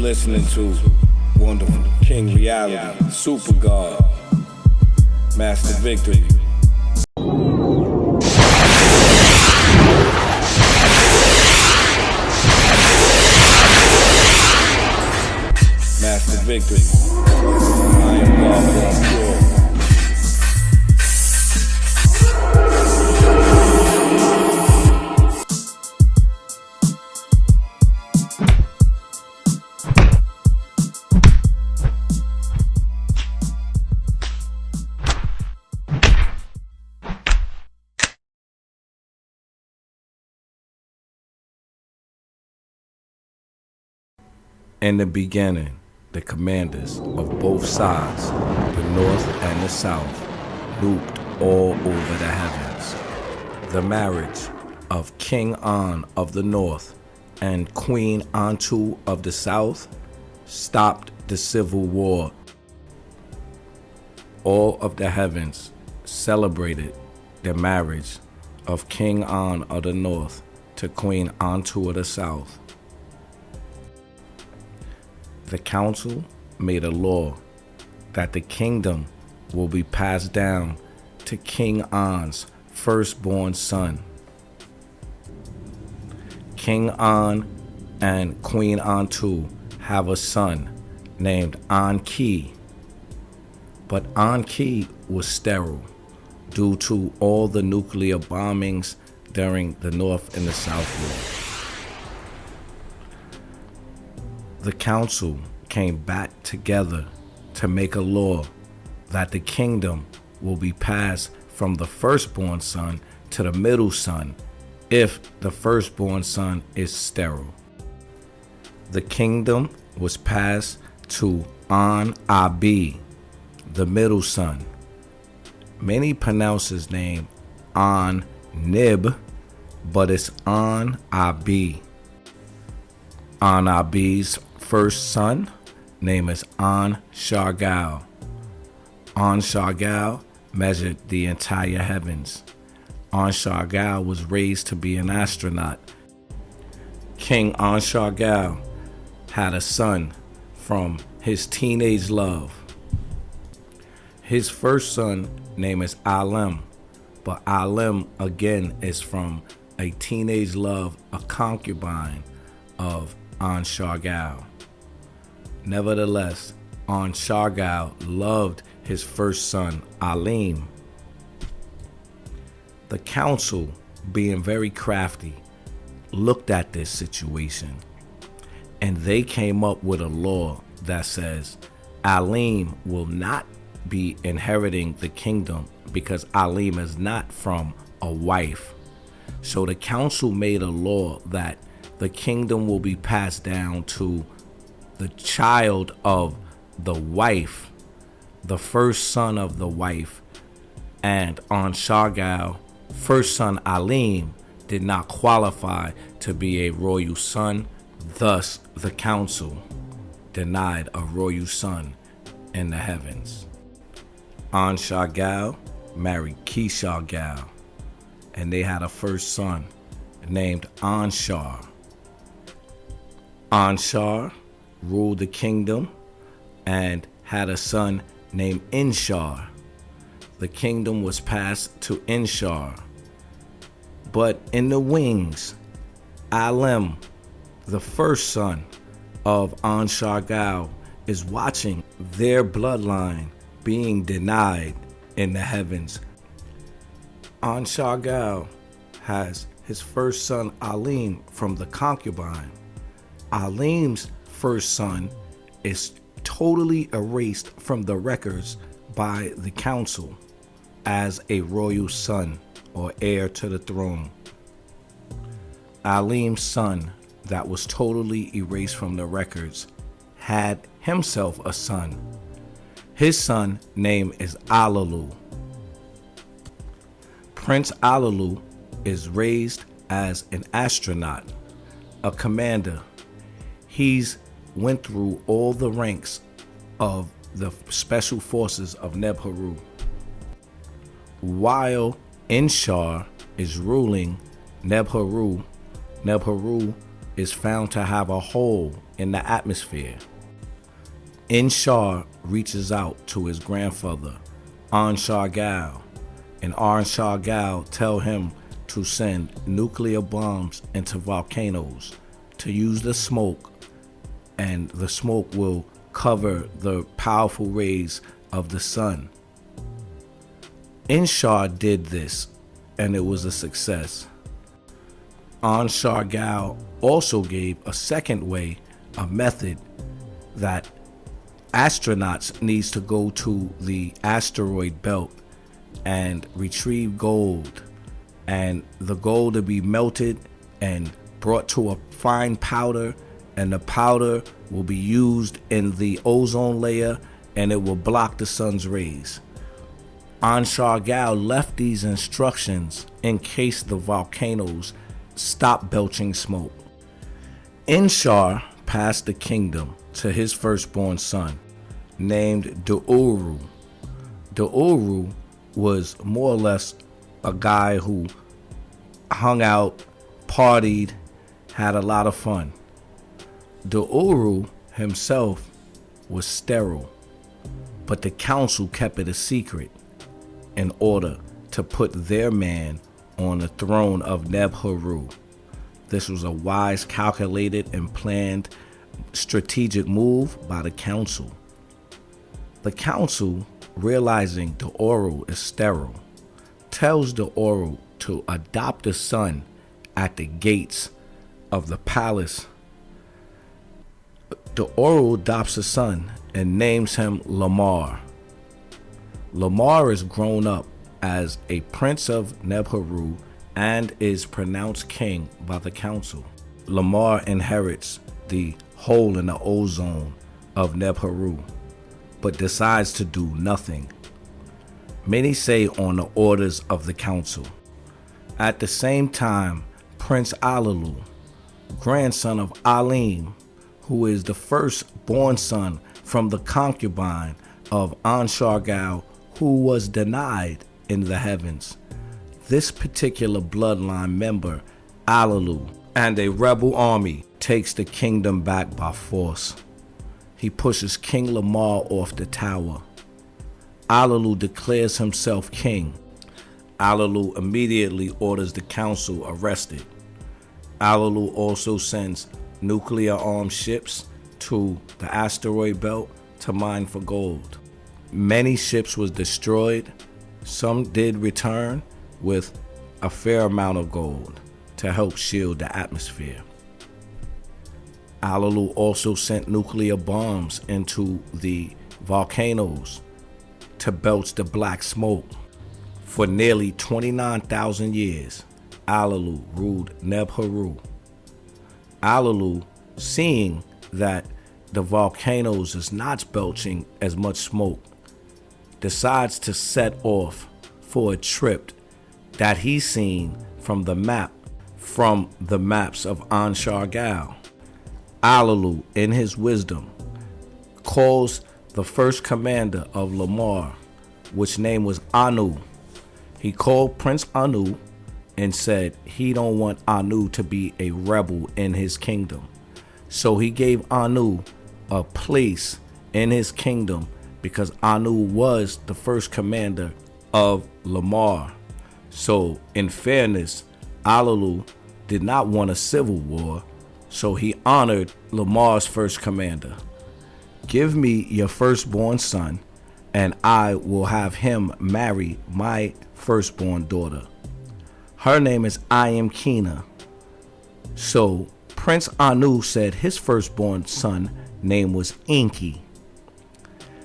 listening to wonderful King Reality, Super God, Master Victory. Master Victory. I am God born pure. In the beginning, the commanders of both sides, the north and the south, looped all over the heavens. The marriage of King An of the north and Queen Antu of the south stopped the civil war. All of the heavens celebrated the marriage of King An of the north to Queen Antu of the south. The council made a law that the kingdom will be passed down to King An's firstborn son. King An and Queen Antu have a son named Anki, but Anki was sterile due to all the nuclear bombings during the North and the South War. The council came back together to make a law that the kingdom will be passed from the firstborn son to the middle son if the firstborn son is sterile. The kingdom was passed to An Abi, the middle son. Many pronounce his name An Nib, but it's An Abi. An Abi's first son name is An Shargal. An Shargal measured the entire heavens. An Shargal was raised to be an astronaut. King An Shargal had a son from his teenage love. His first son name is Alim, but Alim again is from a teenage love, a concubine of An Shargal. Nevertheless, An Shargal loved his first son, Alim. The council, being very crafty, looked at this situation and they came up with a law that says Alim will not be inheriting the kingdom because Alim is not from a wife. So the council made a law that the kingdom will be passed down to the child of the wife, the first son of the wife, and An Shargal, first son Alim, did not qualify to be a royal son. Thus, the council denied a royal son in the heavens. An Shargal married Ki Shargal, and they had a first son named Anshar. Anshar ruled the kingdom and had a son named Inshar. The kingdom was passed to Inshar. But in the wings, Alim, the first son of An Shargal, is watching their bloodline being denied in the heavens. An Shargal has his first son Alim from the concubine. Alim's first son is totally erased from the records by the council as a royal son or heir to the throne. Alim's son that was totally erased from the records had himself a son. His son name is ALALU. Prince ALALU is raised as an astronaut, a commander. He's went through all the ranks of the special forces of Nebharu. While Inshar is ruling Nebharu is found to have a hole in the atmosphere. Inshar reaches out to his grandfather, Anshargal, and Anshargal tell him to send nuclear bombs into volcanoes to use the smoke, and the smoke will cover the powerful rays of the sun. Inshar did this, and it was a success. Anshargal also gave a second way, a method that astronauts needs to go to the asteroid belt and retrieve gold, and the gold to be melted and brought to a fine powder, and the powder will be used in the ozone layer, and it will block the sun's rays. Anshargal left these instructions in case the volcanoes stop belching smoke. Inshar passed the kingdom to his firstborn son, named Duuru. Duuru was more or less a guy who hung out, partied, had a lot of fun. Duuru himself was sterile, but the council kept it a secret in order to put their man on the throne of Nebharu. This was a wise, calculated, and planned strategic move by the council. The council, realizing Duuru is sterile, tells Duuru to adopt a son at the gates of the palace. Duuru adopts a son and names him Lamar. Lamar is grown up as a prince of Nebharu and is pronounced king by the council. Lamar inherits the hole in the ozone of Nebharu, but decides to do nothing. Many say on the orders of the council. At the same time, Prince Alalu, grandson of Alim, who is the first-born son from the concubine of Anshargal, who was denied in the heavens. This particular bloodline member, Alalu, and a rebel army takes the kingdom back by force. He pushes King Lamar off the tower. Alalu declares himself king. Alalu immediately orders the council arrested. Alalu also sends nuclear-armed ships to the asteroid belt to mine for gold. Many ships was destroyed. Some did return with a fair amount of gold to help shield the atmosphere. Alalu also sent nuclear bombs into the volcanoes to belch the black smoke. For nearly 29,000 years, Alalu ruled Nebharu. Alalu, seeing that the volcanoes is not belching as much smoke, decides to set off for a trip that he's seen from the maps of Anshargal. Alalu, in his wisdom, calls the first commander of Lamar, which name was Anu. He called Prince Anu and said he don't want Anu to be a rebel in his kingdom. So he gave Anu a place in his kingdom because Anu was the first commander of Lamar. So in fairness, Alalu did not want a civil war, so he honored Lamar's first commander. Give me your firstborn son, and I will have him marry my firstborn daughter. Her name is Ayamkina. So Prince Anu said his firstborn son name was Enki.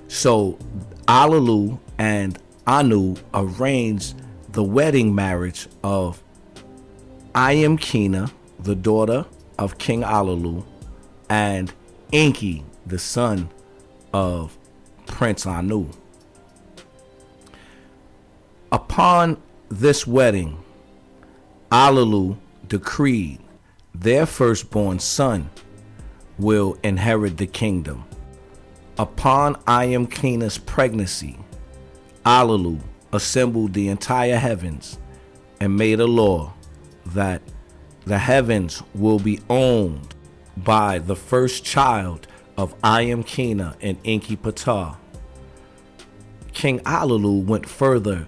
So Alalu and Anu arranged the wedding marriage of Ayamkina, the daughter of King Alalu, and Enki, the son of Prince Anu. Upon this wedding, Alalu decreed their firstborn son will inherit the kingdom. Upon Ayamkina's pregnancy, Alalu assembled the entire heavens and made a law that the heavens will be owned by the first child of Ayamkina and Enki Ptah. King ALALU went further.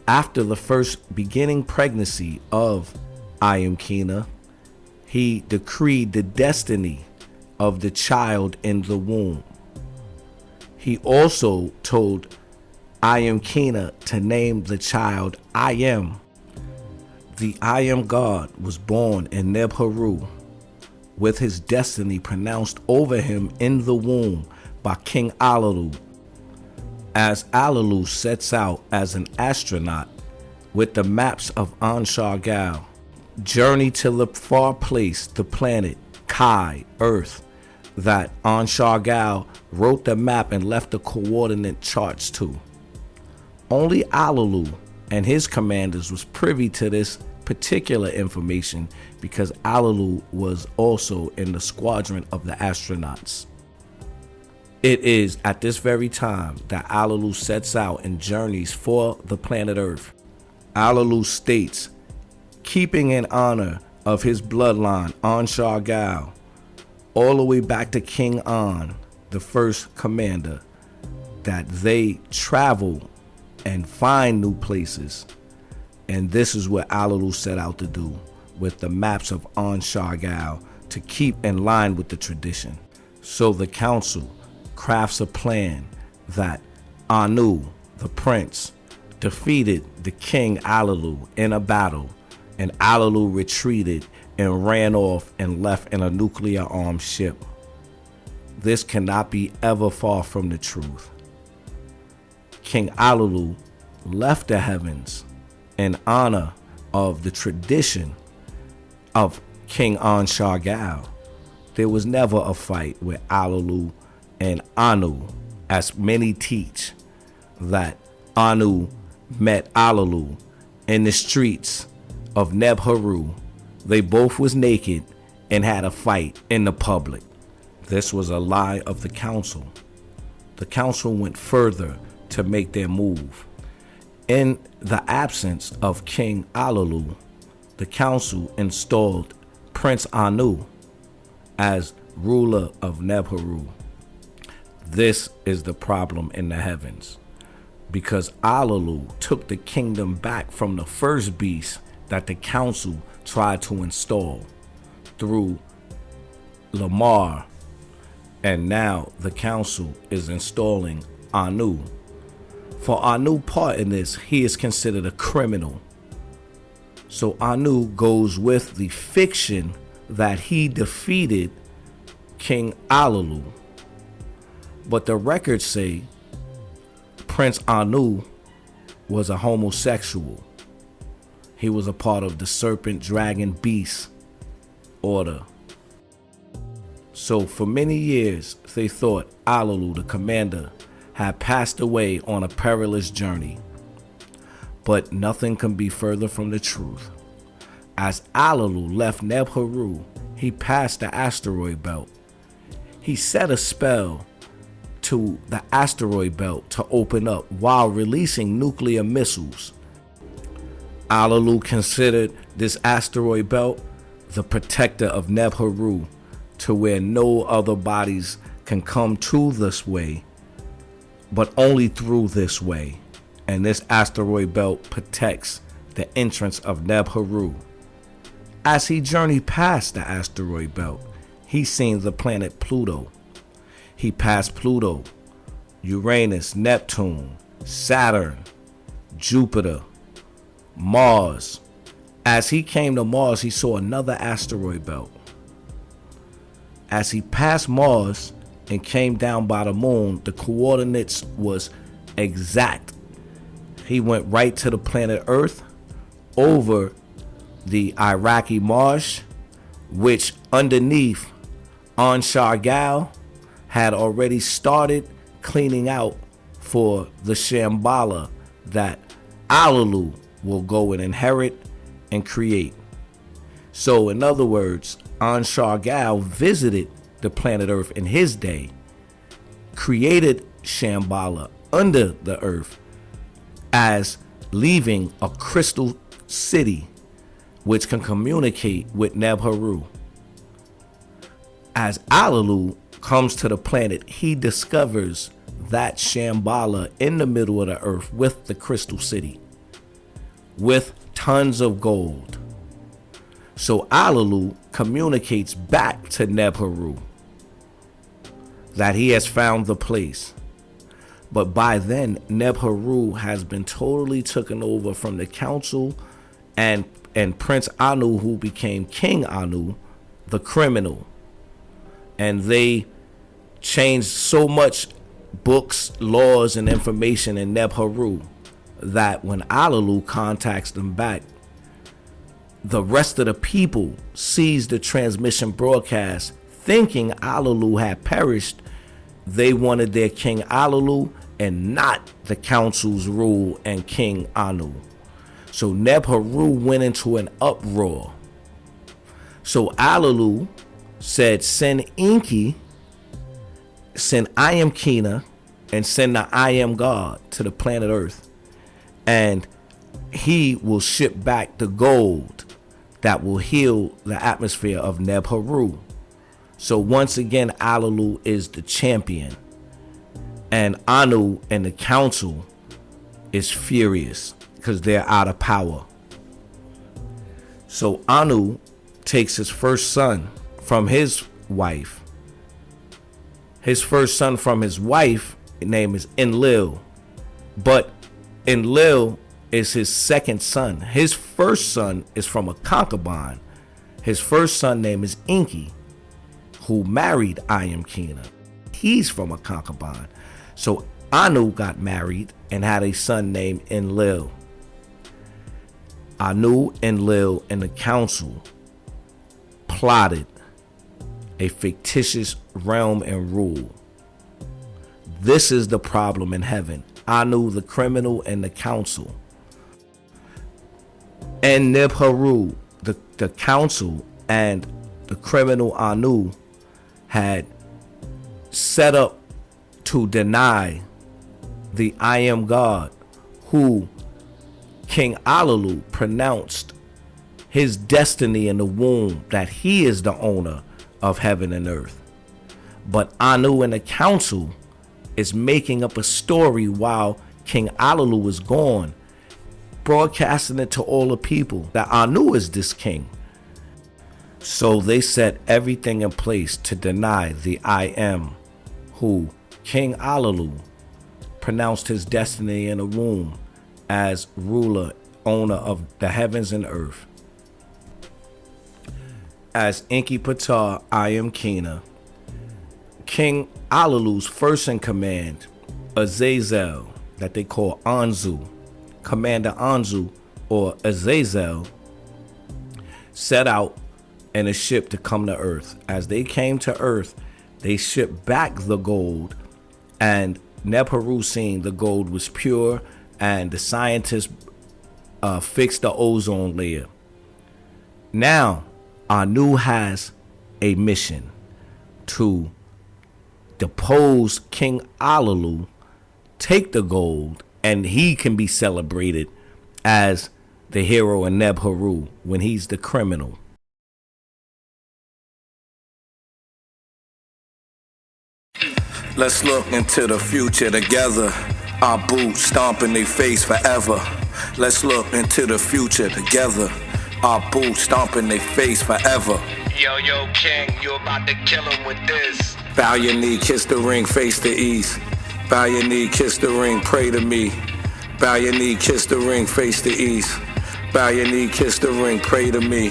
After the first beginning pregnancy of Ayamkina, he decreed the destiny of the child in the womb. He also told Ayamkina to name the child I Am. The I Am God was born in Nebharu, with his destiny pronounced over him in the womb by King ALALU. As ALALU sets out as an astronaut with the maps of Anshargal, journey to the far place, the planet Kai, Earth, that Anshargal wrote the map and left the coordinate charts to. Only ALALU and his commanders was privy to this particular information because ALALU was also in the squadron of the astronauts. It is at this very time that ALALU sets out and journeys for the planet Earth. ALALU states, keeping in honor of his bloodline, Anshargal, all the way back to King An, the first commander, that they travel and find new places. And this is what ALALU set out to do with the maps of Anshargal, to keep in line with the tradition. So the council crafts a plan that Anu, the prince, defeated the king ALALU in a battle, and ALALU retreated and ran off and left in a nuclear armed ship. This cannot be ever far from the truth. King ALALU left the heavens in honor of the tradition of King Anshargal. There was never a fight with ALALU and Anu, as many teach that Anu met ALALU in the streets of Nebharu. They both was naked and had a fight in the public. This was a lie of the council. The council went further to make their move. In the absence of King ALALU, the council installed Prince Anu as ruler of Nebharu. This is the problem in the heavens, because ALALU took the kingdom back from the first beast that the council tried to install through Lamar, and now the council is installing Anu. For Anu part in this, he is considered a criminal. So Anu goes with the fiction that he defeated King ALALU. But the records say Prince Anu was a homosexual. He was a part of the serpent, dragon, beast order. So for many years, they thought ALALU, the commander, had passed away on a perilous journey. But nothing can be further from the truth. As ALALU left Nebharu, he passed the asteroid belt. He set a spell to the asteroid belt to open up while releasing nuclear missiles. ALALU considered this asteroid belt the protector of Nebharu, to where no other bodies can come to this way, but only through this way. And this asteroid belt protects the entrance of Nebharu. As he journeyed past the asteroid belt, he seen the planet Pluto. He passed Pluto, Uranus, Neptune, Saturn, Jupiter, Mars. As he came to Mars, he saw another asteroid belt. As he passed Mars and came down by the moon, the coordinates was exact. He went right to the planet Earth, over the Iraqi marsh, which underneath Anshargal had already started cleaning out for the Shambhala that ALALU will go and inherit and create. So in other words, Anshargal visited the planet Earth in his day, created Shambhala under the earth as leaving a crystal city which can communicate with Nebharu. As Alalu comes to the planet, he discovers that Shambhala in the middle of the earth with the crystal city, with tons of gold. So Alalu communicates back to Nebharu that he has found the place. But by then, Nebharu has been totally taken over from the council and Prince Anu, who became King Anu, the criminal. And they changed so much books, laws, and information in Nebharu that when Alalu contacts them back, the rest of the people sees the transmission broadcast thinking Alalu had perished. They wanted their King Alalu and not the council's rule and King Anu. So Nebharu went into an uproar. So Alalu said, send Enki, send I Am Kina, and send the I Am God to the planet Earth. And he will ship back the gold that will heal the atmosphere of Nebharu. So once again, Alalu is the champion. And Anu and the council is furious because they're out of power. So Anu takes his first son from his wife. His first son from his wife, his name is Enlil. But Enlil is his second son. His first son is from a concubine. His first son name is Enki, who married I Am Kina. He's from a concubine. So Anu got married and had a son named Enlil. Anu, Enlil, and the council plotted a fictitious realm and rule. This is the problem in heaven. Anu, the criminal, and the council. And Nebharu, the council, and the criminal Anu had set up to deny the I Am God, who King Alalu pronounced his destiny in the womb, that he is the owner of heaven and earth. But Anu and the council is making up a story while King Alalu is gone, broadcasting it to all the people that Anu is this king. So they set everything in place to deny the I Am, who King Alalu pronounced his destiny in the womb as ruler, owner of the heavens and earth. As Enki Patar, I Am Kina, King Alalu's first in command, Azazel, that they call Anzu, Commander Anzu or Azazel, set out in a ship to come to Earth. As they came to Earth, they shipped back the gold, and Nebharu, seeing the gold was pure, and the scientists fixed the ozone layer. Now, Anu has a mission to depose King Alalu, take the gold, and he can be celebrated as the hero in Nebharu when he's the criminal. Let's look into the future together. Our boots stomping their face forever. Let's look into the future together. Our boots stomping their face forever. Yo, King, you about to kill him with this. Bow your knee, kiss the ring, face the east. Bow your knee, kiss the ring, pray to me. Bow your knee, kiss the ring, face the east. Bow your knee, kiss the ring, pray to me.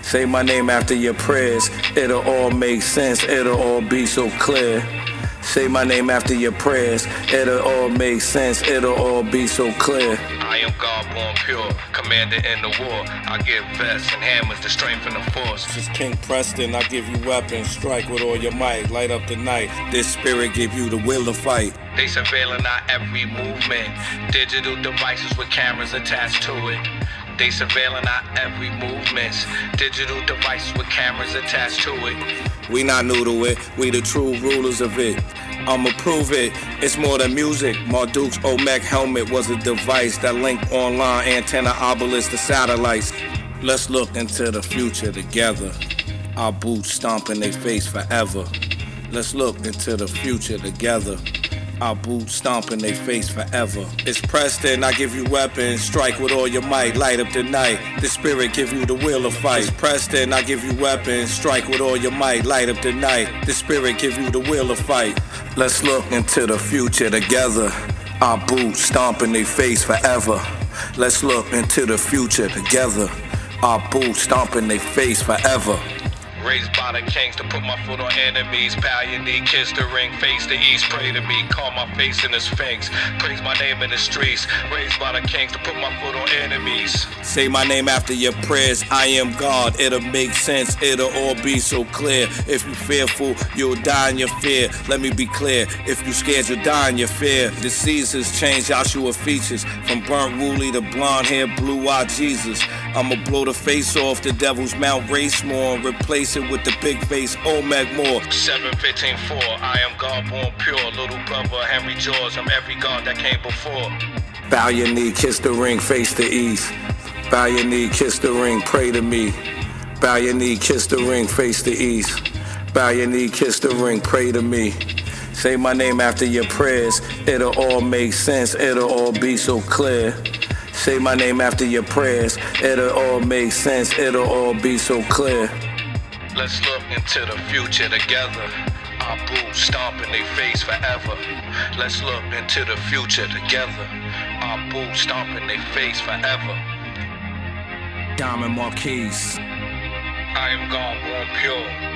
Say my name after your prayers. It'll all make sense, it'll all be so clear. Say my name after your prayers. It'll all make sense, it'll all be so clear. I am God born pure, commander in the war. I give vests and hammers the strength and the force. This is King Preston, I give you weapons. Strike with all your might, light up the night. This spirit give you the will to fight. They surveilling our every movement. Digital devices with cameras attached to it. They surveilling our every movements. Digital devices with cameras attached to it. We not new to it, we the true rulers of it. I'ma prove it, it's more than music. Marduk's Olmec helmet was a device that linked online antenna obelisk to satellites. Let's look into the future together. Our boots stomping their face forever. Let's look into the future together. Our boots stomping their face forever. It's Preston, I give you weapons. Strike with all your might, light up the night. The spirit give you the will to fight. It's Preston, I give you weapons. Strike with all your might, light up the night. The spirit give you the will to fight. Let's look into the future together. Our boots stomping their face forever. Let's look into the future together. Our boots stomping their face forever. Raised by the kings to put my foot on enemies. Bow your knee, kiss the ring, face the east, pray to me. Call my face in the sphinx, praise my name in the streets. Raised by the kings to put my foot on enemies. Say my name after your prayers, I am God. It'll make sense, it'll all be so clear. If you fearful, you'll die in your fear. Let me be clear, if you scared, you'll die in your fear. The seasons change Joshua features, from burnt woolly to blonde hair, blue-eyed Jesus. I'ma blow the face off the devil's Mount Racemore and replace it with the big face Omeg Moore. 7:15:4, I am God born pure. Little brother Henry George, I'm every God that came before. Bow your knee, kiss the ring, face the east. Bow your knee, kiss the ring, pray to me. Bow your knee, kiss the ring, face the east. Bow your knee, kiss the ring, pray to me. Say my name after your prayers, it'll all make sense, it'll all be so clear. Say my name after your prayers, it'll all make sense, it'll all be so clear. Let's look into the future together. Our boots stomping their face forever. Let's look into the future together. Our boots stomping their face forever. Diamond Marquise. I am God born pure.